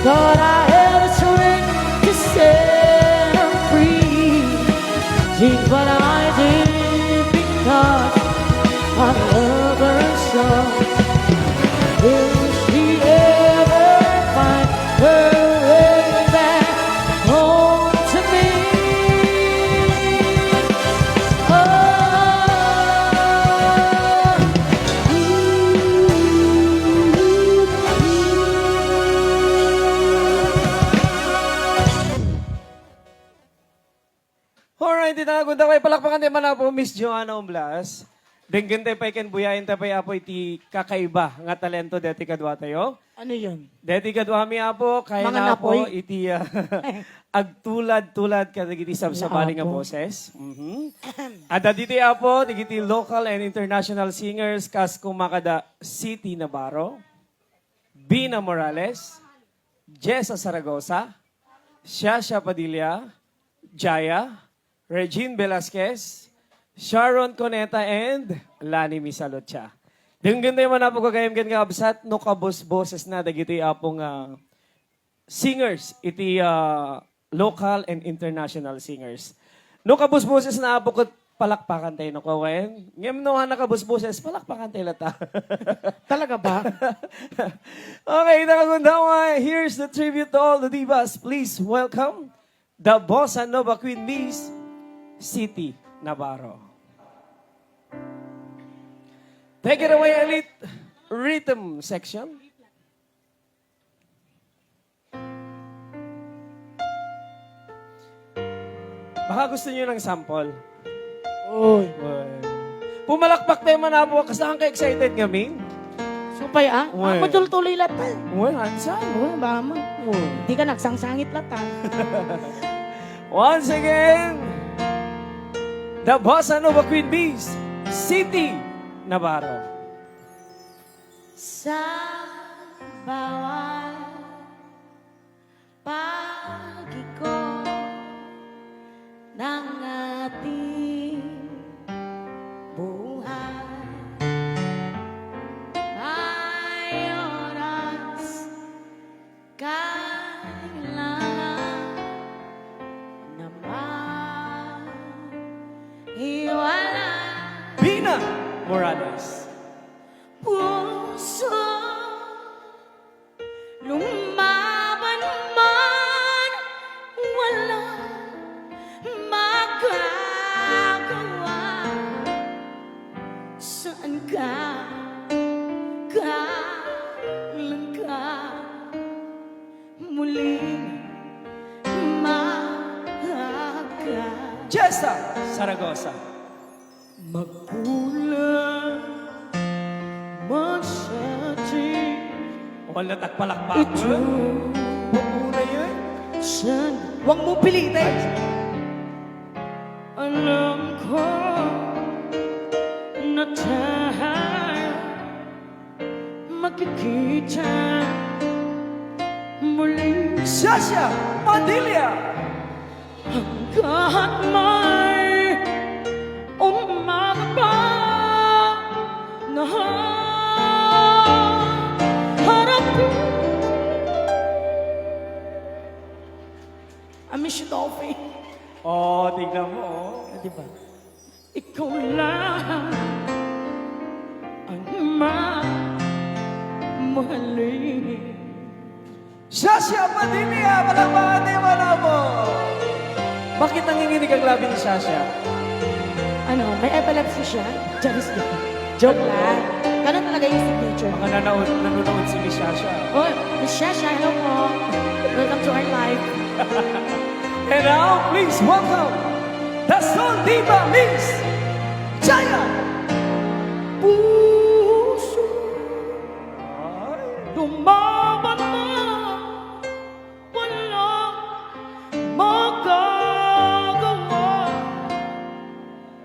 but I have the strength to set her free. Did what I did because I love her so. Will she ever find her way back home to me? Alright, di na kung daway palakpakan di man na po Miss Joanna Umblas. Denggan tayo pa ikan buyayin tayo pa apo iti kakaiba nga talento deti kadwa tayo. Ano yun? Deti kadwa mi apo kaya Mga na po napoy? iti agtulad-tulad kadagiti sabsabaling nga Naapo. boses. At dito apo digiti local and international singers kas kumakada City Navarro, Bina Morales, Jessa Zaragoza, Shasha Padilla, Jaya, Regine Velasquez, Sharon Coneta, and Lani Misalotcha. Denggan tayo man apo kagayam kan kaabsat no kabos boses na dagiti apong singers iti local and international singers. No kabos boses na apo ko palakpakan tayo no kawen. Ngem no na kabos boses palakpakan tayo lata. Talaga ba? Okay, nakagunda here's the tribute to all the divas. Please welcome the Bossa Nova Queen Miss City Navarro. Take it away, Elite Rhythm Section. Baka gusto niyo ng sample. Uy. Pumalakpak tayo man po. Kasaan ka excited kami? Supay Uy. Ako tuloy lata. Well, ansan? Uy, bama. Hindi ka nagsangsangit lata. Once again, the Bossa Nova Queen Bees, City Navarro. Sa bawat pag-iko ng ating buhay may oras kailangan naman iwanan Bina Morales. puso lumaban man walang magagawa saan ka kailan ka muling mahaka Jessa Zaragoza. Magkulang man sa ating Wala takpalakpak. Pupuna yun. San? Huwag mo pilitin. alam ko na tayo magkikita muli Shasha Padilla. kahit may umaga pa na harapin. I miss you, Dolphy. Oh, tignan mo. Oh. Di ba? Ikaw lang ang mamahalin. Shasha Padilla. Palakpakan tayo man po. Bakit nanginginig ang labi ni Shasha? Ano, may epilepsy siya? Charis ka. Joke lang. Ganun talaga yung signature. Baka nanonood si Miss Shasha. Oh, Miss Shasha, hello po. Welcome to our live. And now, please welcome the Soul Diva Miss Jaya. Puso lumaban mo walang magagawa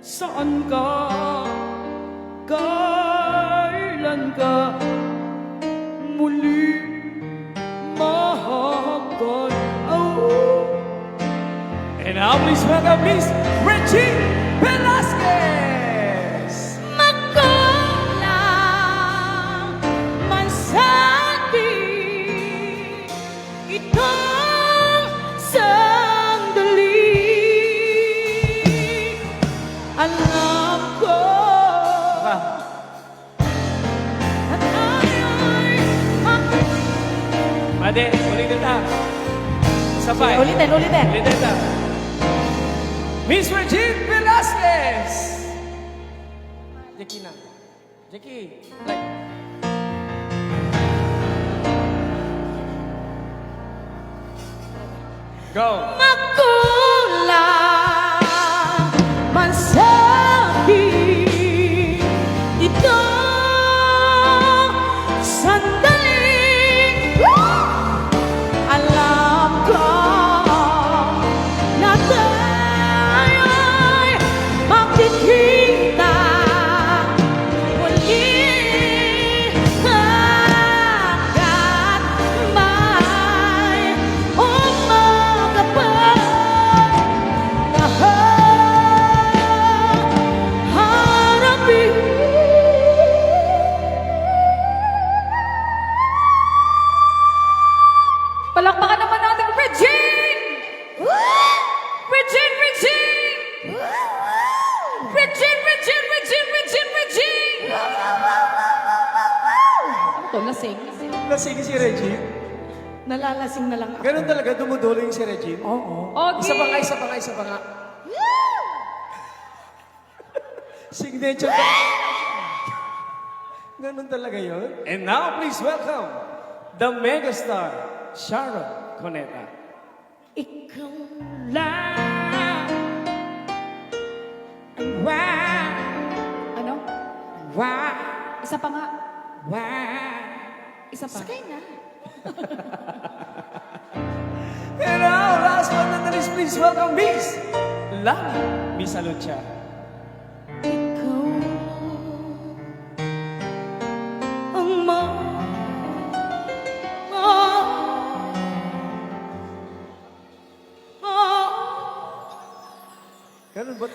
saan ka kailan ka muli mahagkan And now, please welcome Miss Regine Velasquez. magkulang man sa atin itong sandali. Alam ko na tayo'y Made, ulitin na. Sabay. Ulitin. Ulitin na. Miss Regine Velasquez. Jackie na. Jackie. Like. Go. magkulang to? Lasing? Lasing si Regine. Nalalasing na lang ako. Ganun talaga, dumudulo yung si Regine. Oo. Okay. Isa pa nga, isa pa nga, isa pa nga. Signature. Ganun talaga yun. And now, please welcome the megastar, Sharon Cuneta. Ikaw lang ang Ano? Isa pa nga. Isa pa. Sakay na. And now, last but not least, please welcome Miss Lani Misalucha. Ikaw ang Ganun ba?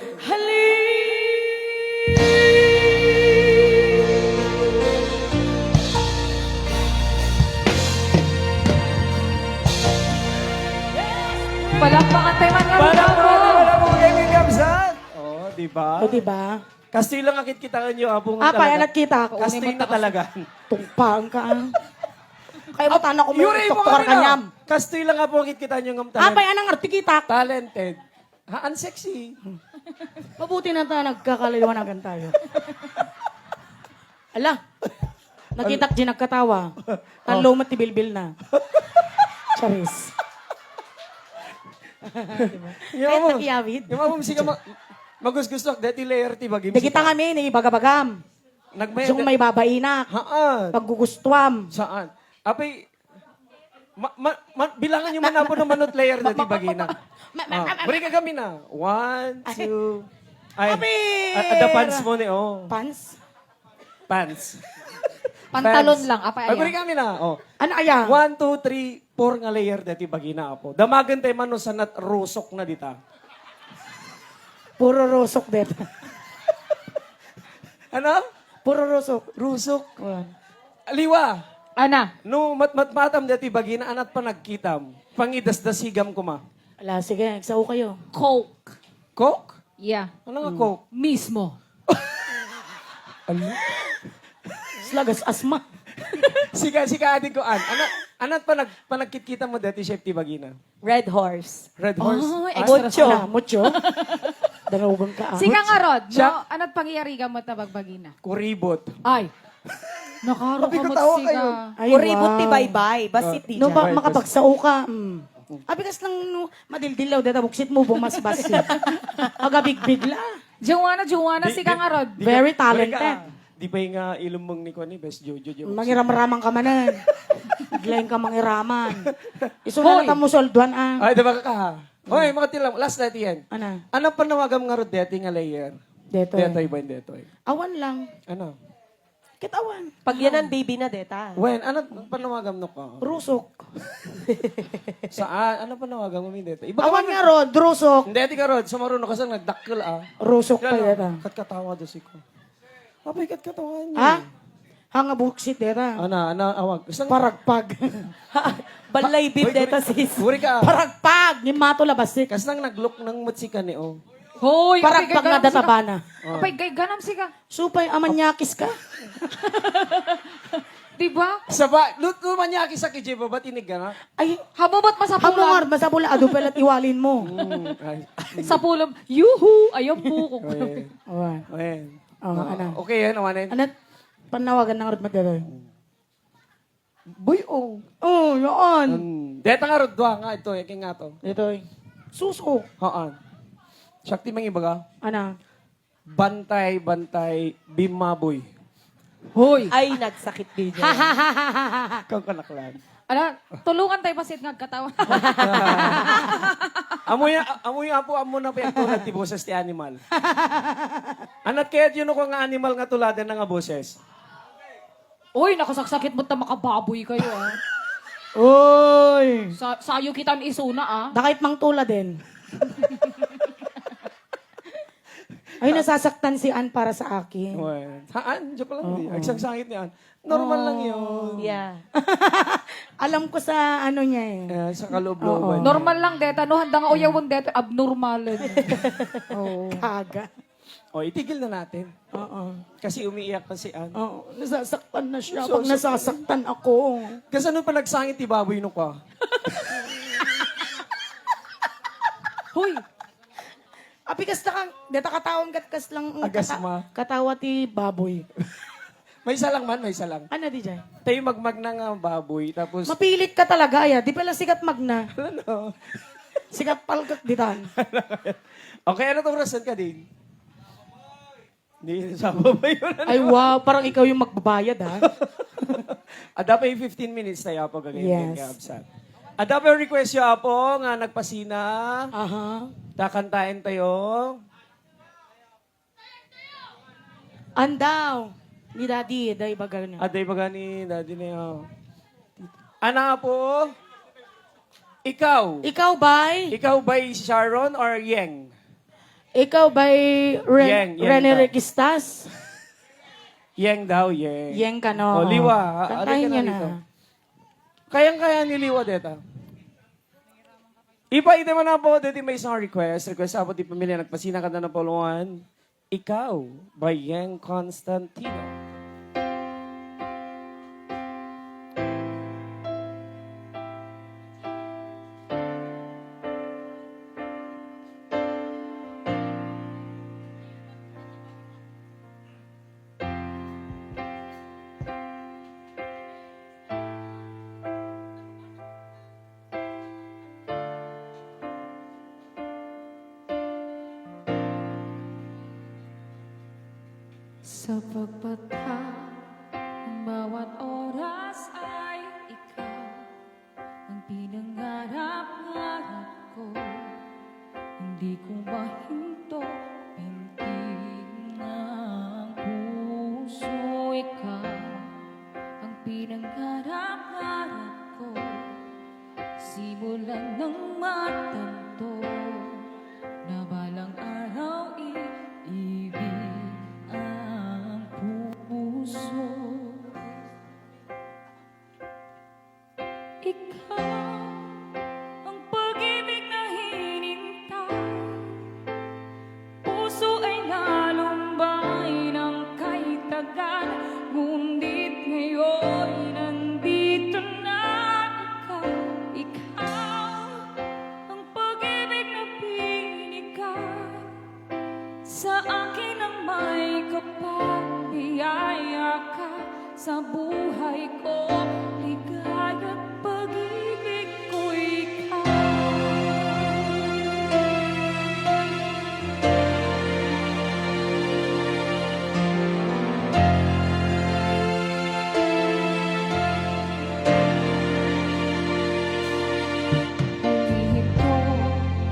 Palakpakan tayo man nga Wala rin po, wala po kayo may kamsat. Oh, di ba? O, diba? Kastoy lang akit kita nyo, abong Apa, anak kita ako. Kastoy na talaga. Tungpang ka. Kaya mo tanong ko may Yuri mo doktor kami ka na. nyam. Kastoy lang abong akit kita nyo ng Apa, anang arti kita. talented. Ha, unsexy. Mabuti na tayo nagkakaliliwanagan tayo. Ala, nakita ko din nagkatawa. Ang lumot tibilbil na. Charis. Kahit nakiyawid. Yung abong siya magusgusto, dati layer ti bagim. Di kita kami ni bagabagam. Nagmay. Yung may babainak. Haan. Paggugustuam. Saan? Apay, bilangan nyo man po ng manot layer dati bagina. Bari ka kami na. 1, 2. Ay, the pants mo ni, oh. Pants? Pants. Pantalon lang. Apa Ay, bari ayan? kami na, oh. Ano aya? 1, 2, 3, 4 nga layer dati bagina po. Damagan tayo man no sa nat rusok na dita. Puro rusok dito. Ano? Puro rusok. Rusok. Wan. Aliwa. Ana. No, matmatam dati bagina, anat pa nagkitam. Pangidas-dasigam ko ma. Ala, sige, nagsao kayo. Coke. Coke? Yeah. Ano nga Coke? Mismo. Slagas asma. Sika adik ko an. Anat pa nagkit-kita mo dati chef ti bagina. Red horse. Red horse. Ay, Ah, extra Mucho. Mucho. Darugang ka. Sika nga, Rod. Siya- No? Anat pangyayari ka mo tabagbagina? kuribot. Ay. Nakaro Sabi ka ko, mo tawa siga. kayo. Ay, Kuribot ti wow. bye-bye. Basit ti No, dyan. makapagsao ka. Abigas lang no, madildilaw dito, buksit mo, bumasbas yun. Agabigbig la. Joanna, sika nga, Rod. Very Balik ka. talented. Di ba yung ilumong ni Connie, best Jojo. Mangiram-ramang ka manan. Biglayin ka mangiraman. Isunod na mo solduan ah. Ay, diba ka ha? Hoy, mga tilang, last dati yan. Ano? Anong panawagam nga ro dati nga layer? Dito Detoy eh. ba yung detoy? Awan lang. Ano? Kitawan. Pag yan ang baby na, deta. When? Ano panawagam no ka? Rusok. Saan? Ano panawagam mo yung detoy? Iba Awan nga rod, rusok. Hindi, di ka rod. Sumaruno ka sa nagdakkel ah. Rusok pa dito. Katkatawa do si ko. Abay, katkatawa niya. Ha? Hanga buksit dito. Ano, awag. Isang Paragpag. Balay bib, deta sis. Uri ka. Paragpag! Ni mato labas Kas nang naglok ng mutsika ni oh. Hoy, Paragpag na databana. Apay, gay, ganam sika. Supay amanyakis ka. Diba? Saba, luman niya sa kijay ba? Ba't inig ka na? Ay, Habobot masapulam. hamungar, masabula, ado pelat iwalin mo. Ay. Sa pulam. Yuhu! Ayaw po. Okay. Awan. Okay. Oh, ano? Okay, yan. Awanin. Ano? Panawagan ng rod madaloy. Buyong. Oh, yun. Deta nga rod, dwa nga ito. Yakin nga to. Dito eh. Suso. Haan. Shakti mang iba ka? Ano? Bantay, bimaboy. Hoy! Ay, nagsakit din dyan. Kang kanaklan. Ano, tulungan tayo pasit nga katawan. Amoy apo na pa yung tulad ti boses ti animal. Anat kaya yun ako nga animal nga tuladan na nga boses. Uy, nakasaksakit mo ta makababoy kayo ah. Oy! Sayo kita ni isuna ah. Dakit mang tula din. Ay, nasasaktan si Ann para sa akin. Well, haan, joke lang. Ang sangsangit niya. Normal lang yun. Yeah. Alam ko sa ano niya eh. Sa kaloob-looban. Normal lang deta. No, handa nga uyawang deta. Abnormal. Kaga. O, itigil na natin. Oo. Kasi umiiyak pa si Ann. Oo. Nasasaktan na siya So, pag nasasaktan ako. Kasi ano pa nagsangit ni baboy nung ka? Hoy! Apikas na kang, data katawang katkas lang. Agas ma. Katawa ti baboy. May isa lang man, may isa lang. Ano di dyan? Tayo magmag ng baboy, tapos... Mapilit ka talaga, ya. Di pala sikat magna. Ano? Sikat palkak ditan. Okay, ano itong rason ka din? Hindi, sa baboy yun. Ay wow, parang ikaw yung magbabayad ha. Dapat yung 15 minutes tayo po gagawin. Yes. Dapat yung request yung apo nga nagpasina. Aha. Takantain tayo. Andaw. Ni daddy, day bagal niya. Aday ba gani, daddy na yun. Ana po? Ikaw. Ikaw bay? Ikaw ba si Sharon or Yeng? Ikaw bay Yeng Rene daw. Requistas? Yeng daw, Yeng. Yeng ka no. O, Liwa. Kantahin niyo na. Kayang-kaya ni Liwa, deta. Ipa, ite mo na po, dito may isang request. Request po, di pamilya, nagpasina ka na ng puluhan. Ikaw, by Yeng Constantino. Sa pagpatah ng bawat oras ay ikaw ang pinangarap-ngarap ko. Hindi ko mahinto, pintig ng puso. Ikaw ang pinangarap-ngarap ko. Simulan ng matanto na balang araw iibig ang puso. Ikaw ang pag-ibig na hinintay. Puso ay nalumbay ng kahit tagal. Ngunit ngayon nandito na ikaw. Ikaw ang pag-ibig na binigay sa akin ang may kapag-biyaya ka sa buhay ko. Ligaya at pag-ibig ko ikaw. Humihinto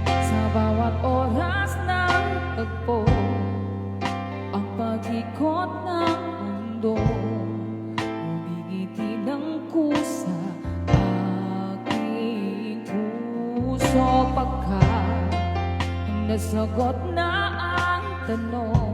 sa bawat oras ng tagpo, ang pag-ikot ng mundo. Umingiti ng kusa aking puso pagkat nasagot na ang tanong.